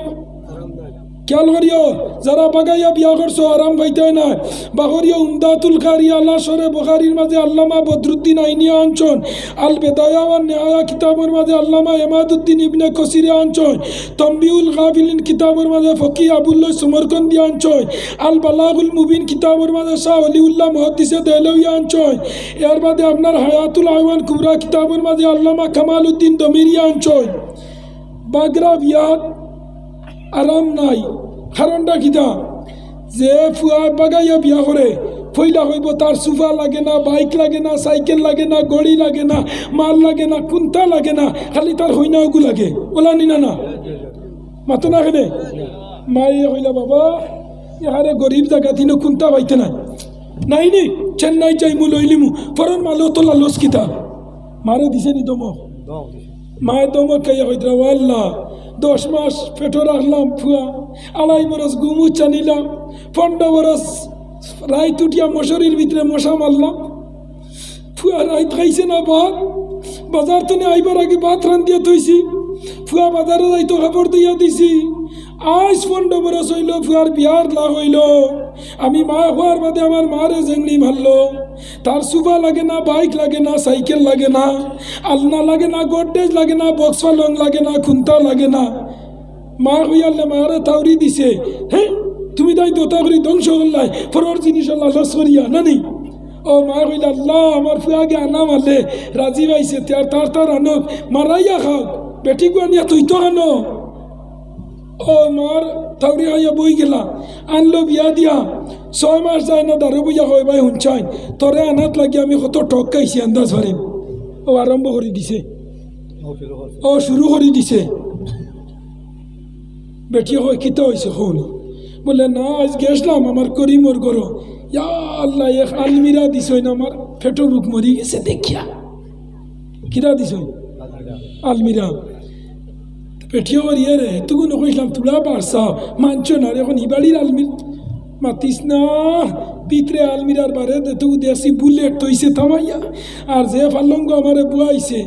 খেয়াল করিও যারা বাগাইয়া বিয়া করছো আরাম পাইতে না বাহরিয়া উমদাতুল কারিয়া আল্লাহ সরে বুখারীর মাঝে আল্লামা বদরুদ্দিন আইনিয়া আনছন আল বেদায়া ওয়ান নিহায়া কিতাবের মাঝে আল্লামা ইমাদুদ্দিন ইবনে কসিরে আনছন তামবিউল গাফিলিন কিতাবের মাঝে ফকি আবুল্লাহ সুমরকন্দি আনছন আল বালাগুল মুবিন কিতাবের মাঝে শাহ ওলিউল্লাহ মুহাদ্দিসে দেহলভী আনছন এর বাদে আপনার হায়াতুল আইওয়ান কুবরা কিতাবের মাঝে আল্লামা কামালউদ্দিন দমিরি আনছন বাগরা বিয়াত আরাম নাই কারণটা কিতা যে ফুয়া বাগাইয়া বিয়া করে পয়লা হইব তার সুফা লাগে না বাইক লাগে না সাইকেল লাগে না গড়ি লাগে না মাল লাগে না কুন্তা লাগে না খালি তার হইনা ওগু লাগে ওলা নি না মাতো না খেলে মায়ে হইলা বাবা এহারে গরিব জায়গা তিনো কুন্তা পাইতে না নাই নি চেন্নাই যাইমু লইলিমু ফরন মালো তো লালস কিতা মারে দিছে নি দম মায়ে দম খাইয়া হইতরা আল্লাহ 10 মাস পেটো রাখলাম ফুয়া 2.5 বরস গুমু চানিলাম 15 বরস রাইত উঠিয়া মশারির ভিতরে মশা মারলাম ফুয়া রাইত খাইছে না ভাত বাজার তো আইবার আগে ভাত রান্ধিয়া থইছি ফুয়া বাজারে যাইতো খবর দিয়া দিছি আজ 15 বরস হইল ফুয়ার বিয়ার লাগ হইল আমি মা হওয়ার বাদে আমার মারে জেংড়ি মারলো তার সুফা লাগে না বাইক লাগে না সাইকেল লাগে না আলনা লাগে না গোডরেজ লাগে না বক্স পালং লাগে না খুন্তা লাগে না মা হইয়ালে মারে তাওরি দিছে হ্যাঁ তুমি তাই দোতা করি ধ্বংস করলাই ফরর জিনিস আল্লাহ লস করিয়া নানি ও মা হইল আল্লাহ আমার ফুয়াকে আনা মারলে রাজি পাইছে তার আনক মারাইয়া খাও বেটি গুয়ানিয়া তুই তো আনো ও মার তাওরি হইয়া বই গেলা আনলো বিয়া দিয়া 6 মাস যায় না দারু বইয়া হয় ভাই হুঁচাই তোরে আনাত লাগি আমি কত টক খাইছি আন্দাজ পারেন ও আরম্ভ করে দিছে ও শুরু করে দিছে বেটি হয় কিতা হয়েছে হন বলে না আজ গেছলাম আমার করিমর গরো ইয়া আল্লাহ এক আলমিরা দিছ না আমার ফেটো বুক মরি গেছে দেখিয়া কিরা দিছ আলমিরা পেটিও করিয়ে রে তুকু নকইলাম তুলা পারছা মানছ না এখন ইবাড়ির আলমির মাতিস না ভিতরে আলমিরার বারে তুকু দেশি বুলেট তৈছে থামাইয়া আর যে ফাল্লঙ্গ আমারে বুয়াইছে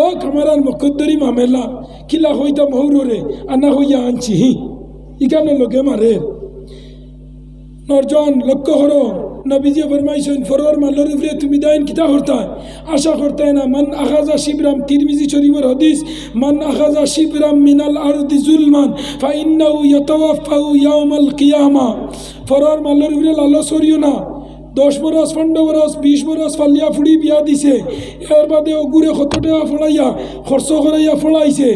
ও কামারার মকদ্দরি মামেলা কিলা হইতা মহুরে আনা হইয়া আনছি ইকানে লোকে মারে নরজন লক্ষ্য করো নবীজি ফরমাইছেন ফরর মালের উপরে তুমি দাইন কিতা করতা আশা করতে না মান আখাজা শিবরাম তিরমিজি শরীফের হাদিস মান আখাজা শিবরাম মিনাল আরদি জুলমান ফাইন্নাহু ইয়াতাওয়াফাউ ইয়াউমাল কিয়ামা ফরর মালের উপরে লালচ করিও না 10 বরস 15 বরস 20 বরস ফালিয়া ফুড়ি বিয়া দিছে এর বাদে ওগুরে 100 টাকা ফলাইয়া খরচ করাইয়া ফলাইছে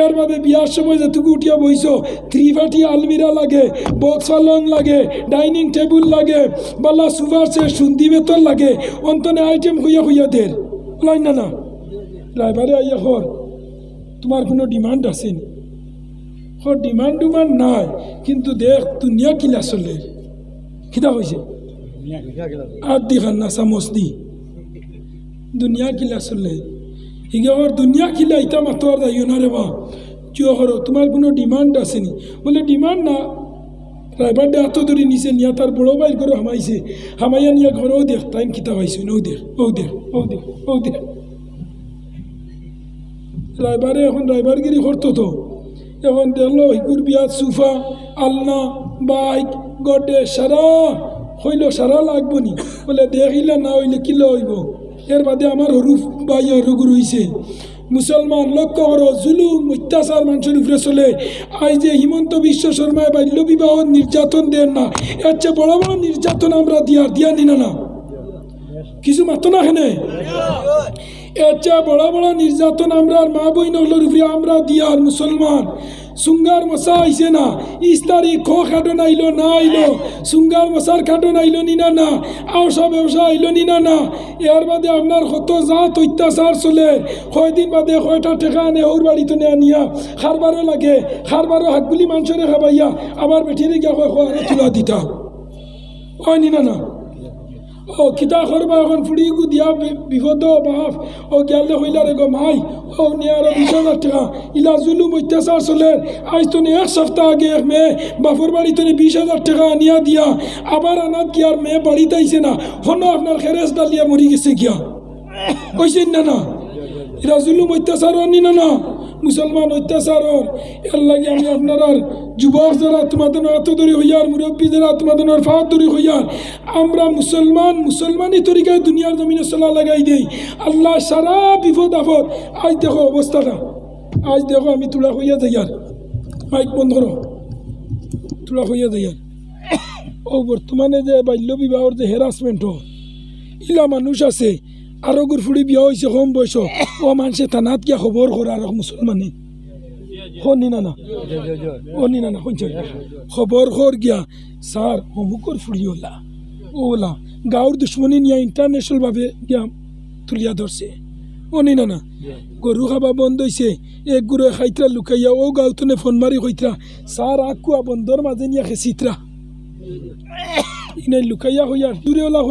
এর বাদে বিয়ার সময় যেটুকু উঠিয়া বইছ ত্রিপাটি আলমিরা লাগে বক্স পালং লাগে ডাইনিং টেবিল লাগে বালা সুপার সেট সুন্দি বেতন লাগে অন্তনে আইটেম হইয়া দের লাই না ড্রাইভারে আইয়া হর তোমার কোনো ডিমান্ড আছে নি ডিমান্ড নাই কিন্তু দেখ দুনিয়া কিলা চলে কিতা হয়েছে আর দিখান না চামচ দি দুনিয়া কিলা চলে হিগাওয়ার দুনিয়া কিলা ইতা মাতো আর যাইও না রে বা চিও করো তোমার কোনো ডিমান্ড আছে নি বলে ডিমান্ড না ড্রাইভার দে হাতো ধরে নিছে নিয়া তার বড় বাইর করে হামাইছে হামাইয়া নিয়া ঘরেও দেখ টাইম কিতা পাইছে ও দেখ রাইবারে এখন রাইবারগিরি করতো তো এখন দেখলো হিকুর বিয়াত সোফা আলনা বাইক গডে সারা হইল সারা লাগবো নি বলে দেখিলে না হইলে কিলো হইব এর বাদে আমার হরুফ বাই হরুগুর হইছে মুসলমান লক্ষ্য করো জুলুম অত্যাচার মানুষের উপরে চলে আজ যে হিমন্ত বিশ্ব শর্মায় বাল্য বিবাহ নির্যাতন দেন না এর চেয়ে বড় বড় নির্যাতন আমরা দিয়া নিনা না কিছু মাত্র না হেনে এর চেয়ে বড় বড় নির্যাতন আমরা মা বইনগুলোর উপরে আমরা দিয়ার মুসলমান সুঙ্গার মশা আইছে না ইস্তারি খো খাটো নাইলো না আইলো সুঙ্গার মশার খাটো নাইলো নিনা না আওসা ব্যবসা আইলো নিনা না এর বাদে আপনার কত জাত অত্যাচার চলে কয়দিন বাদে কয়টা টেকা আনে ওর বাড়িতে আনিয়া খারবারও লাগে খারবারও হাকগুলি মানুষের খাবাইয়া আবার বেঠিরে গিয়া আরো তুলা দিতা হয় নিনা না ও কিতা করবা এখন ফুড়িগু দিয়া বিপদ বাপ ও গেলে হইলারে গো মাই ও নিয়ে আরো 20,000 টাকা ইলা জুলুম অত্যাচার চলে আজ তো এক সপ্তাহ আগে এক মেয়ে বাপর বাড়িতে 20,000 টাকা আনিয়া দিয়া আবার আনাত গিয়ার মেয়ে বাড়িতে আইছে না হন আপনার খেরেস ডালিয়া মরি গেছে গিয়া কইছেন না না এরা জুলুম অত্যাচার আনি না না মুসলমান অত্যাচার এর লাগে আমি আপনার যুবক যারা তোমাদের এত দূরে হইয়ার মুরব্বী যারা তোমাদের ফাঁক দূরে হইয়ার আমরা মুসলমানি তরিকায় দুনিয়ার জমিনে চলা লাগাই দেই আল্লাহ সারা বিপদ আপদ আজ দেখো অবস্থাটা আজ দেখো আমি তুলা হইয়া যাইয়ার মাইক বন্ধ করো তুলা হইয়া যাইয়ার ও বর্তমানে যে বাল্য বিবাহর যে হেরাসমেন্ট ইলা মানুষ আছে আরো গুরফুড়ি বিয়া হয়েছে কম বয়স ও মানুষে থানাত গিয়া খবর করে আর মুসলমানে শুনি না শুনি না শুনছেন খবর খর গিয়া স্যার অমুকর ফুড়ি ওলা গাঁৱৰ দুশ্মনী নিয়া ইন্টারন্যাশনাল ভাবে গিয়া তুলিয়া ধরছে শুনি না গরু খাবা বন্ধ হয়েছে এক গুড়ে খাইতরা লুকাইয়া ও গাঁওতনে ফোন মারি কইতরা স্যার আকুয়া বন্ধর মাঝে নিয়া খেচিতরা ইনে লুকাইয়া হইয়া দূরে ওলা